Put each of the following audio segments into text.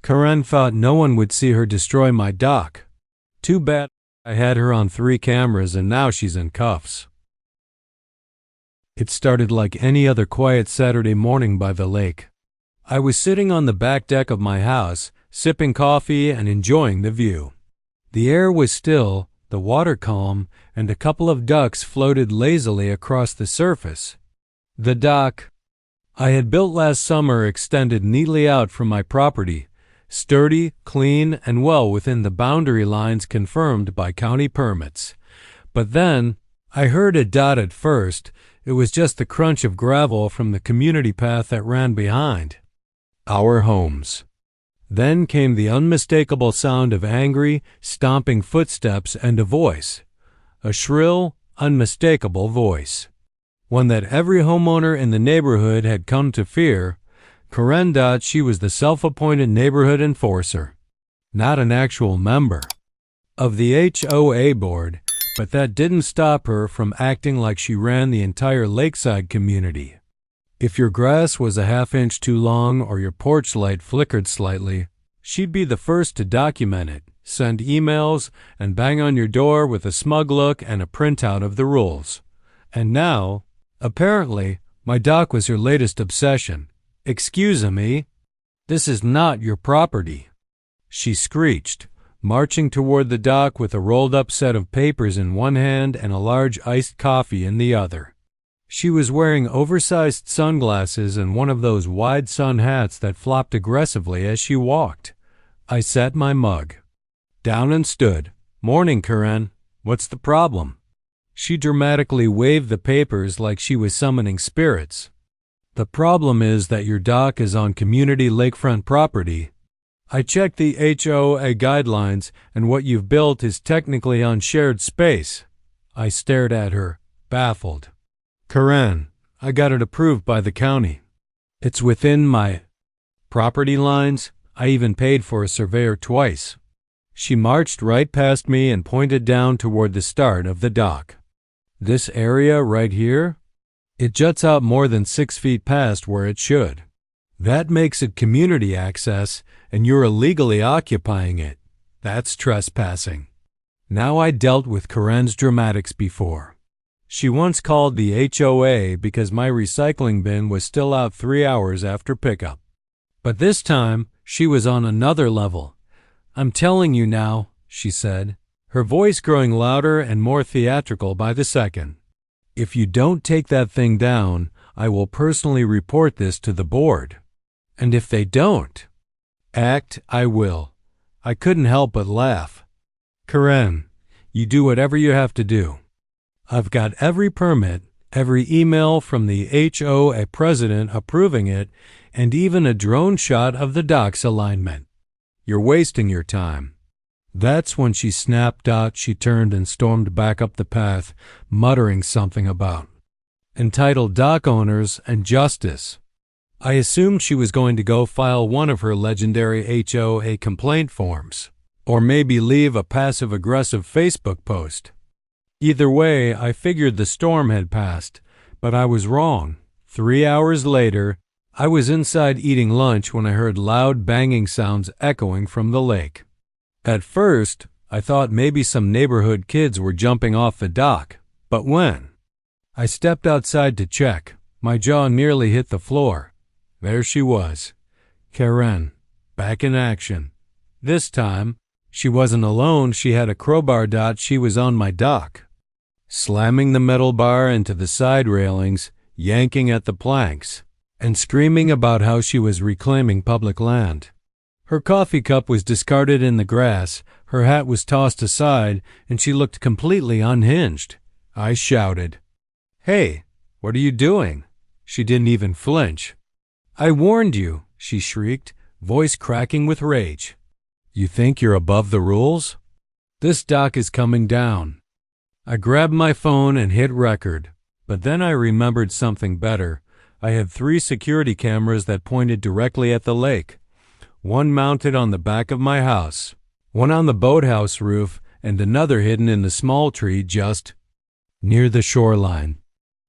Karen thought no one would see her destroy my dock. Too bad I had her on 3 cameras and now she's in cuffs. It started like any other quiet Saturday morning by the lake. I was sitting on the back deck of my house, sipping coffee and enjoying the view. The air was still, the water calm, and a couple of ducks floated lazily across the surface. The dock I had built last summer extended neatly out from my property, sturdy, clean, and well within the boundary lines confirmed by county permits. But then, I heard a dot at first. It was just the crunch of gravel from the community path that ran behind our homes. Then came the unmistakable sound of angry, stomping footsteps and a voice. A shrill, unmistakable voice. One that every homeowner in the neighborhood had come to fear. Karen thought she was the self-appointed neighborhood enforcer, not an actual member of the HOA board, but that didn't stop her from acting like she ran the entire lakeside community. If your grass was a half-inch too long or your porch light flickered slightly, she'd be the first to document it, send emails, and bang on your door with a smug look and a printout of the rules. And now, apparently, my dock was her latest obsession. "Excuse-me, this is not your property," she screeched, marching toward the dock with a rolled-up set of papers in one hand and a large iced coffee in the other. She was wearing oversized sunglasses and one of those wide sun hats that flopped aggressively as she walked. I set my mug down and stood. "Morning, Karen. What's the problem?" She dramatically waved the papers like she was summoning spirits. "The problem is that your dock is on community lakefront property. I checked the HOA guidelines, and what you've built is technically on shared space." I stared at her, baffled. "Karen, I got it approved by the county. It's within my property lines. I even paid for a surveyor twice." She marched right past me and pointed down toward the start of the dock. "This area right here? It juts out more than 6 feet past where it should. That makes it community access, and you're illegally occupying it. That's trespassing." Now I dealt with Karen's dramatics before. She once called the HOA because my recycling bin was still out 3 hours after pickup. But this time, she was on another level. "I'm telling you now," she said, her voice growing louder and more theatrical by the second. "If you don't take that thing down, I will personally report this to the board. And if they don't act, I will." I couldn't help but laugh. "Karen, you do whatever you have to do. I've got every permit, every email from the HOA president approving it, and even a drone shot of the dock's alignment. You're wasting your time." That's when she snapped out. She turned and stormed back up the path, muttering something about entitled dock owners and justice. I assumed she was going to go file one of her legendary HOA complaint forms, or maybe leave a passive-aggressive Facebook post. Either way, I figured the storm had passed, but I was wrong. 3 hours later, I was inside eating lunch when I heard loud banging sounds echoing from the lake. At first, I thought maybe some neighborhood kids were jumping off the dock, but when I stepped outside to check, my jaw nearly hit the floor. There she was, Karen, back in action. This time, she wasn't alone. She had a crowbar. She was on my dock, slamming the metal bar into the side railings, yanking at the planks, and screaming about how she was reclaiming public land. Her coffee cup was discarded in the grass, her hat was tossed aside, and she looked completely unhinged. I shouted, "Hey, what are you doing?" She didn't even flinch. "I warned you," she shrieked, voice cracking with rage. "You think you're above the rules? This dock is coming down." I grabbed my phone and hit record, but then I remembered something better. I had 3 security cameras that pointed directly at the lake. One mounted on the back of my house, one on the boathouse roof, and another hidden in the small tree just near the shoreline.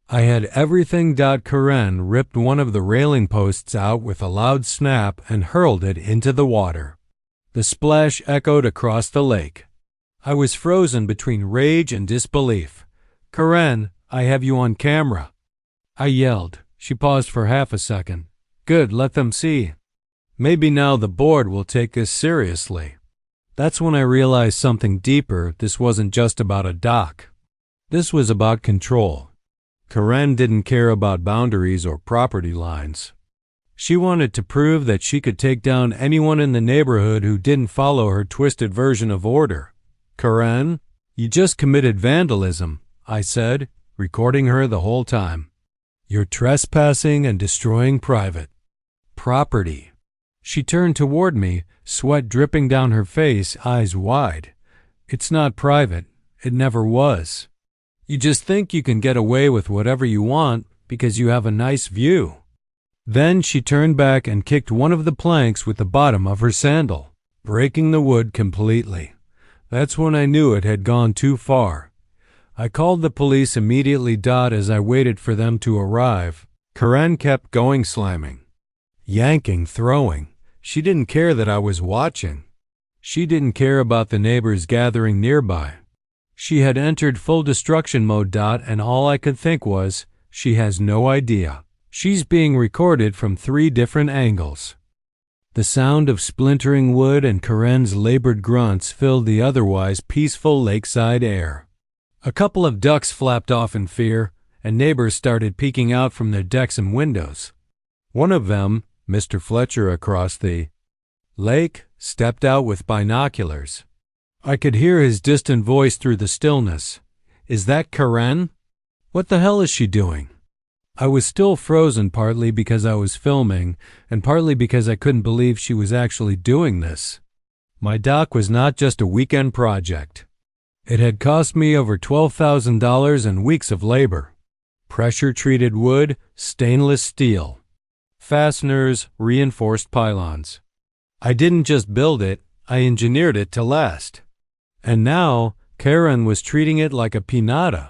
I had everything. Karen ripped one of the railing posts out with a loud snap and hurled it into the water. The splash echoed across the lake. I was frozen between rage and disbelief. "Karen, I have you on camera," I yelled. She paused for half a second. "Good, let them see. Maybe now the board will take this seriously." That's when I realized something deeper. This wasn't just about a dock. This was about control. Karen didn't care about boundaries or property lines. She wanted to prove that she could take down anyone in the neighborhood who didn't follow her twisted version of order. "Karen, you just committed vandalism," I said, recording her the whole time. "You're trespassing and destroying private property." She turned toward me, sweat dripping down her face, eyes wide. "It's not private. It never was. You just think you can get away with whatever you want because you have a nice view." Then she turned back and kicked one of the planks with the bottom of her sandal, breaking the wood completely. That's when I knew it had gone too far. I called the police immediately. As I waited for them to arrive, Karen kept going, slamming, yanking, throwing. She didn't care that I was watching. She didn't care about the neighbors gathering nearby. She had entered full destruction mode. And all I could think was, she has no idea. She's being recorded from 3 different angles. The sound of splintering wood and Karen's labored grunts filled the otherwise peaceful lakeside air. A couple of ducks flapped off in fear, and neighbors started peeking out from their decks and windows. One of them, Mr. Fletcher across the lake, stepped out with binoculars. I could hear his distant voice through the stillness. "Is that Karen? What the hell is she doing?" I was still frozen, partly because I was filming, and partly because I couldn't believe she was actually doing this. My dock was not just a weekend project. It had cost me over $12,000 and weeks of labor. Pressure-treated wood, stainless steel, fasteners, reinforced pylons. I didn't just build it, I engineered it to last. And now, Karen was treating it like a pinata.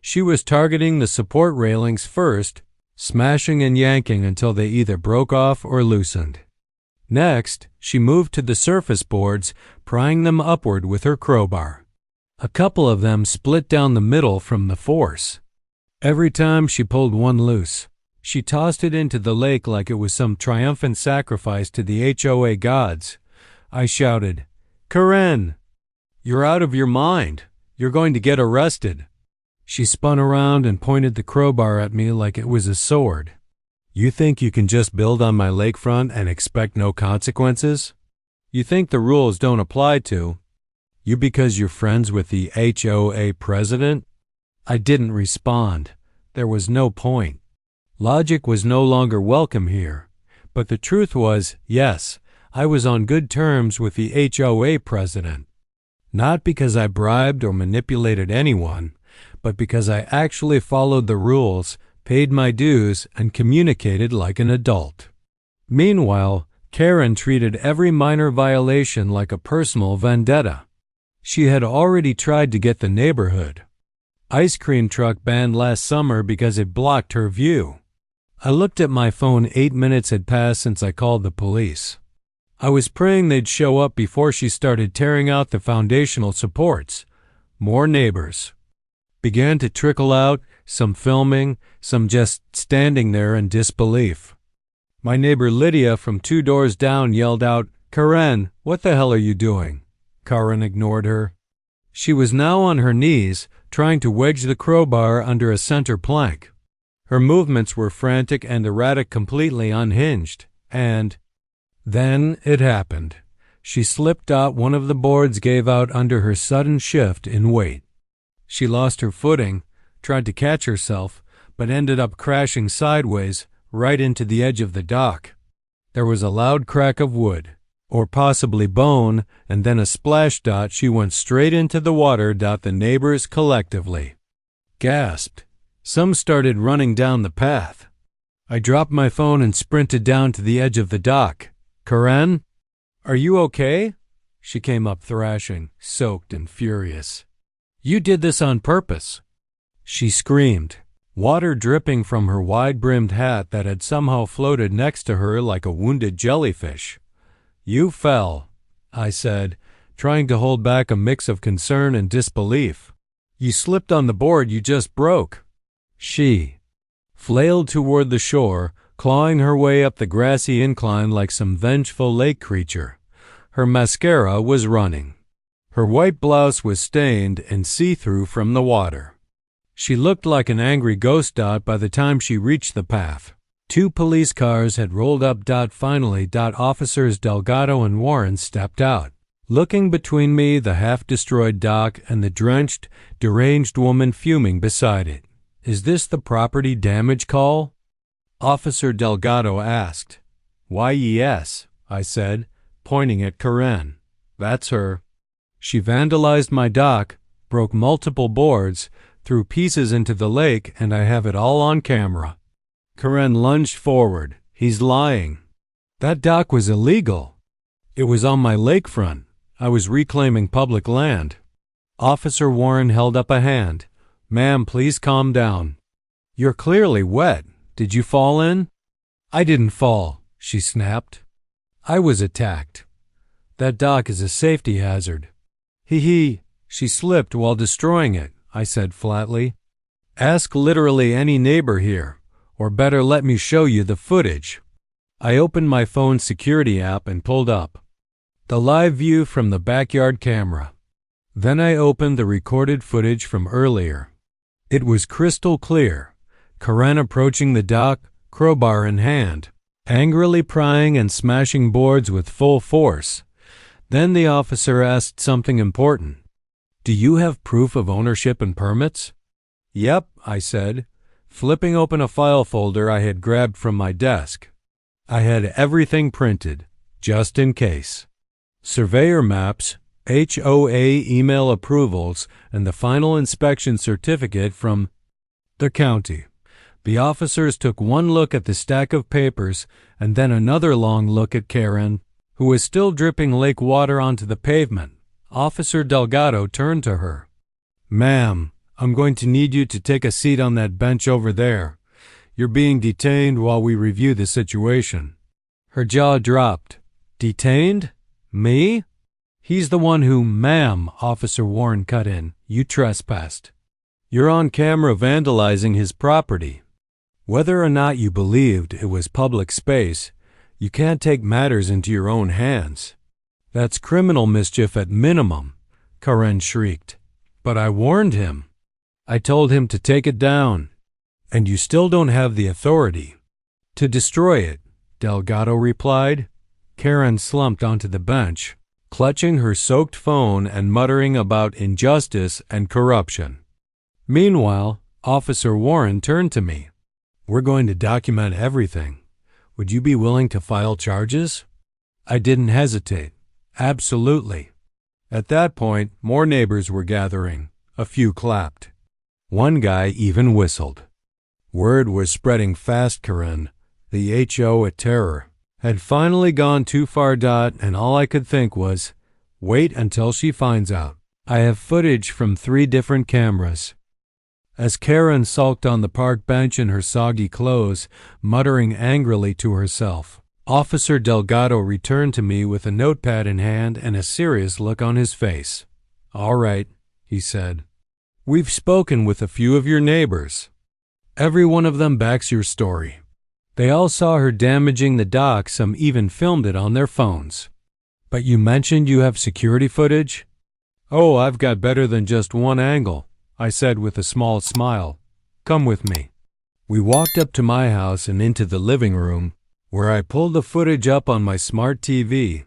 She was targeting the support railings first, smashing and yanking until they either broke off or loosened. Next, she moved to the surface boards, prying them upward with her crowbar. A couple of them split down the middle from the force. Every time she pulled one loose, she tossed it into the lake like it was some triumphant sacrifice to the HOA gods. I shouted, "Karen, you're out of your mind. You're going to get arrested." She spun around and pointed the crowbar at me like it was a sword. "You think you can just build on my lakefront and expect no consequences? You think the rules don't apply to you because you're friends with the HOA president?" I didn't respond. There was no point. Logic was no longer welcome here. But the truth was, yes, I was on good terms with the HOA president. Not because I bribed or manipulated anyone, but because I actually followed the rules, paid my dues, and communicated like an adult. Meanwhile, Karen treated every minor violation like a personal vendetta. She had already tried to get the neighborhood ice cream truck banned last summer because it blocked her view. I looked at my phone. 8 minutes had passed since I called the police. I was praying they'd show up before she started tearing out the foundational supports. More neighbors began to trickle out, some filming, some just standing there in disbelief. My neighbor Lydia from 2 doors down yelled out, "Karen, what the hell are you doing?" Karen ignored her. She was now on her knees, trying to wedge the crowbar under a center plank. Her movements were frantic and erratic, completely unhinged, and then it happened. She slipped out. One of the boards gave out under her sudden shift in weight. She lost her footing, tried to catch herself, but ended up crashing sideways right into the edge of the dock. There was a loud crack of wood, or possibly bone, and then a splash. She went straight into the water. The neighbors collectively gasped. Some started running down the path. I dropped my phone and sprinted down to the edge of the dock. "Karen, are you okay?" She came up thrashing, soaked and furious. "You did this on purpose," she screamed. water dripping from her wide-brimmed hat that had somehow floated next to her like a wounded jellyfish. "You fell," I said, trying to hold back a mix of concern and disbelief. "You slipped on the board you just broke." She flailed toward the shore, clawing her way up the grassy incline like some vengeful lake creature. Her mascara was running. Her white blouse was stained and see-through from the water. She looked like an angry ghost dot by the time she reached the path. 2 police cars had rolled up. Finally, Officers Delgado and Warren stepped out, looking between me, the half-destroyed dock, and the drenched, deranged woman fuming beside it. "Is this the property damage call?" Officer Delgado asked. "Why, yes," I said, pointing at Karen. "That's her. She vandalized my dock, broke multiple boards, threw pieces into the lake, and I have it all on camera." Karen lunged forward. "He's lying. That dock was illegal. It was on my lakefront. I was reclaiming public land." Officer Warren held up a hand. "Ma'am, please calm down. You're clearly wet. Did you fall in?" "I didn't fall," she snapped. "I was attacked. That dock is a safety hazard." "Hee. She slipped while destroying it," I said flatly. "Ask literally any neighbor here, or better let me show you the footage." I opened my phone's security app and pulled up the live view from the backyard camera. Then I opened the recorded footage from earlier. It was crystal clear. Karen approaching the dock, crowbar in hand, angrily prying and smashing boards with full force. Then the officer asked something important. "Do you have proof of ownership and permits?" "Yep," I said, flipping open a file folder I had grabbed from my desk. I had everything printed, just in case. Surveyor maps, HOA email approvals, and the final inspection certificate from the county. The officers took one look at the stack of papers and then another long look at Karen, who was still dripping lake water onto the pavement. Officer Delgado turned to her. "Ma'am, I'm going to need you to take a seat on that bench over there. You're being detained while we review the situation." Her jaw dropped. "Detained? Me?" "He's the one who—" "Ma'am," Officer Warren cut in, "you trespassed. You're on camera vandalizing his property. Whether or not you believed it was public space, you can't take matters into your own hands. That's criminal mischief at minimum," Karen shrieked. "But I warned him. I told him to take it down. And you still don't have the authority to destroy it," Delgado replied. Karen slumped onto the bench, clutching her soaked phone and muttering about injustice and corruption. Meanwhile, Officer Warren turned to me. "We're going to document everything. Would you be willing to file charges?" I didn't hesitate. Absolutely. At that point, more neighbors were gathering. A few clapped. One guy even whistled. Word was spreading fast. Karen, the HO at Terror, had finally gone too far. And all I could think was, wait until she finds out. I have footage from 3 different cameras. As Karen sulked on the park bench in her soggy clothes, muttering angrily to herself, Officer Delgado returned to me with a notepad in hand and a serious look on his face. "All right," he said. "We've spoken with a few of your neighbors. Every one of them backs your story. They all saw her damaging the dock, some even filmed it on their phones. But you mentioned you have security footage?" "Oh, I've got better than just one angle," I said with a small smile. "Come with me." We walked up to my house and into the living room, where I pulled the footage up on my smart TV.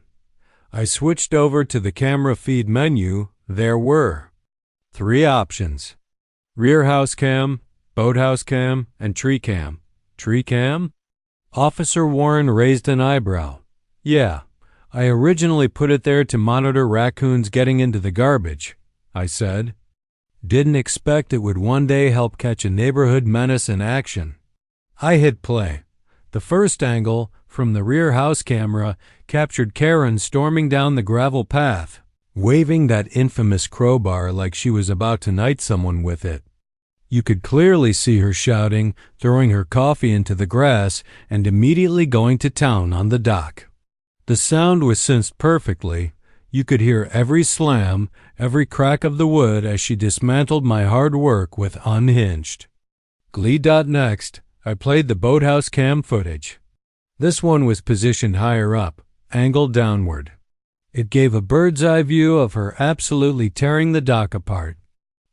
I switched over to the camera feed menu. There were 3 options: rear house cam, boathouse cam, and tree cam. Tree cam? Officer Warren raised an eyebrow. "Yeah, I originally put it there to monitor raccoons getting into the garbage," I said. "Didn't expect it would one day help catch a neighborhood menace in action." I hit play. The first angle, from the rear house camera, captured Karen storming down the gravel path, waving that infamous crowbar like she was about to knight someone with it. You could clearly see her shouting, throwing her coffee into the grass, and immediately going to town on the dock. The sound was synced perfectly. You could hear every slam, every crack of the wood as she dismantled my hard work with Unhinged. Glee.next, I played the boathouse cam footage. This one was positioned higher up, angled downward. It gave a bird's eye view of her absolutely tearing the dock apart.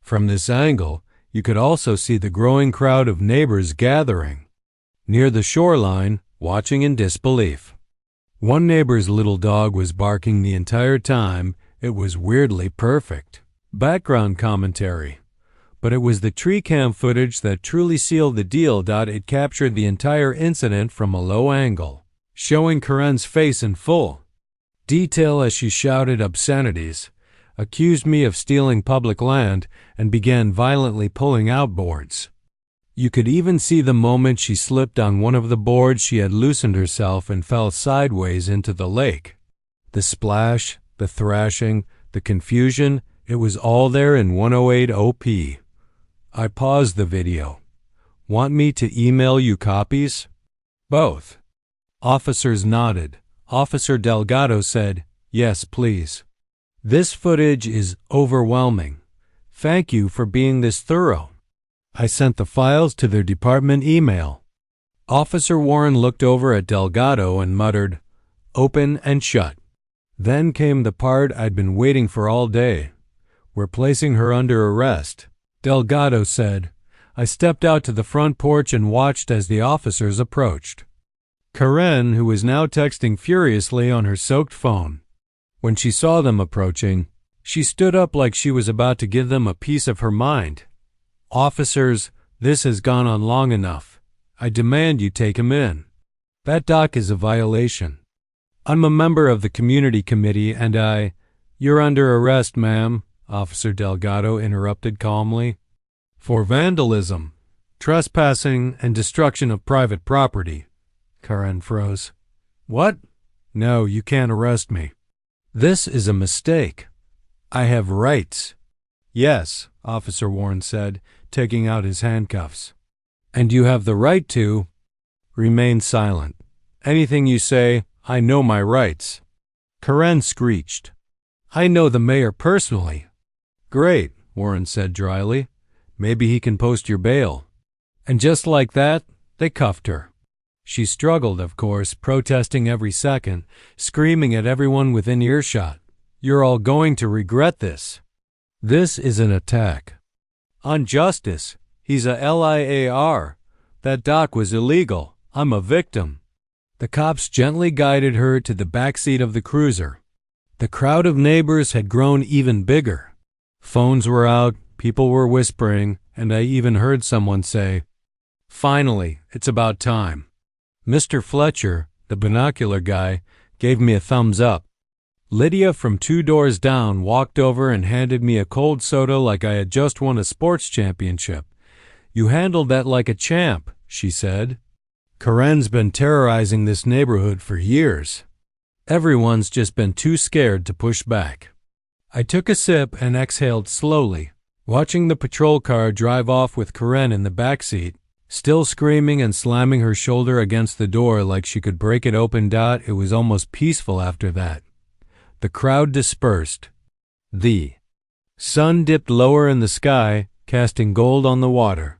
From this angle, you could also see the growing crowd of neighbors gathering near the shoreline, watching in disbelief. One neighbor's little dog was barking the entire time. It was weirdly perfect. Background commentary. But it was the tree cam footage that truly sealed the deal. It captured the entire incident from a low angle, showing Karen's face in full detail as she shouted obscenities, accused me of stealing public land, and began violently pulling out boards. You could even see the moment she slipped on one of the boards. She had loosened herself and fell sideways into the lake. The splash, the thrashing, the confusion, it was all there in 108 OP. I paused the video. Want me to email you copies? Both. Officers nodded. Officer Delgado said, "Yes, please." This footage is overwhelming. Thank you for being this thorough. I sent the files to their department email. Officer Warren looked over at Delgado and muttered, "Open and shut." Then came the part I'd been waiting for all day. "We're placing her under arrest," Delgado said. I stepped out to the front porch and watched as the officers approached. Karen, who was now texting furiously on her soaked phone. When she saw them approaching, she stood up like she was about to give them a piece of her mind. "Officers, this has gone on long enough. I demand you take him in. That dock is a violation. I'm a member of the community committee and You're under arrest, ma'am," Officer Delgado interrupted calmly. "For vandalism, trespassing, and destruction of private property." Karen froze. "What? No, you can't arrest me. This is a mistake. I have rights." "Yes," Officer Warren said, taking out his handcuffs. "And you have the right to remain silent. Anything you say, I know my rights." Karen screeched. "I know the mayor personally." "Great," Warren said dryly. "Maybe he can post your bail." And just like that, they cuffed her. She struggled, of course, protesting every second, screaming at everyone within earshot. "You're all going to regret this. This is an attack on justice. He's a liar. That dock was illegal. I'm a victim." The cops gently guided her to the back seat of the cruiser. The crowd of neighbors had grown even bigger. Phones were out, people were whispering, and I even heard someone say, "Finally, it's about time." Mr. Fletcher, the binocular guy, gave me a thumbs up. Lydia from 2 doors down walked over and handed me a cold soda like I had just won a sports championship. "You handled that like a champ," she said. "Karen's been terrorizing this neighborhood for years. Everyone's just been too scared to push back." I took a sip and exhaled slowly, watching the patrol car drive off with Karen in the back seat, still screaming and slamming her shoulder against the door like she could break it open. It was almost peaceful after that. The crowd dispersed. The sun dipped lower in the sky, casting gold on the water.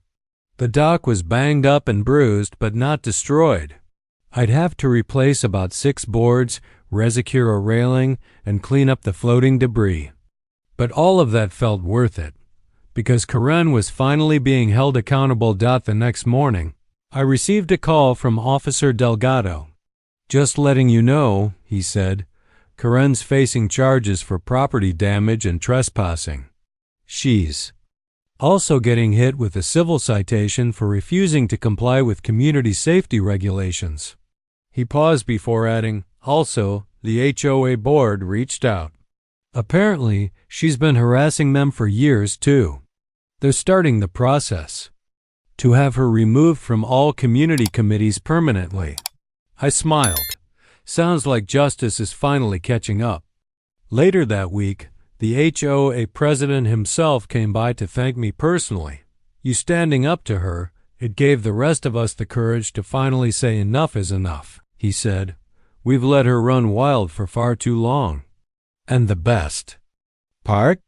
The dock was banged up and bruised, but not destroyed. I'd have to replace about 6 boards, resecure a railing, and clean up the floating debris. But all of that felt worth it, because Karen was finally being held accountable. The next morning, I received a call from Officer Delgado. "Just letting you know," he said, "Karen's facing charges for property damage and trespassing. She's also getting hit with a civil citation for refusing to comply with community safety regulations." He paused before adding, "Also, the HOA board reached out. Apparently, she's been harassing them for years, too. They're starting the process to have her removed from all community committees permanently." I smiled. Sounds like justice is finally catching up. Later that week, the HOA president himself came by to thank me personally. You standing up to her, it gave the rest of us the courage to finally say enough is enough, he said. We've let her run wild for far too long. And the best part?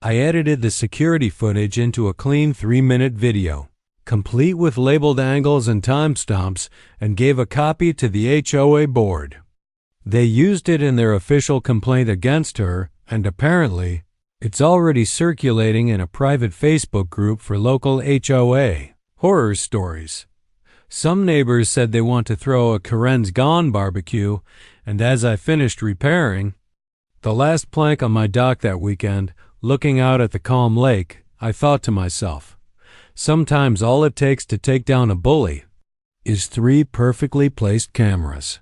I edited the security footage into a clean 3-minute video, complete with labeled angles and timestamps, and gave a copy to the HOA board. They used it in their official complaint against her, and apparently, it's already circulating in a private Facebook group for local HOA horror stories. Some neighbors said they want to throw a Karen's Gone barbecue, and as I finished repairing the last plank on my dock that weekend, looking out at the calm lake, I thought to myself, sometimes all it takes to take down a bully is 3 perfectly placed cameras.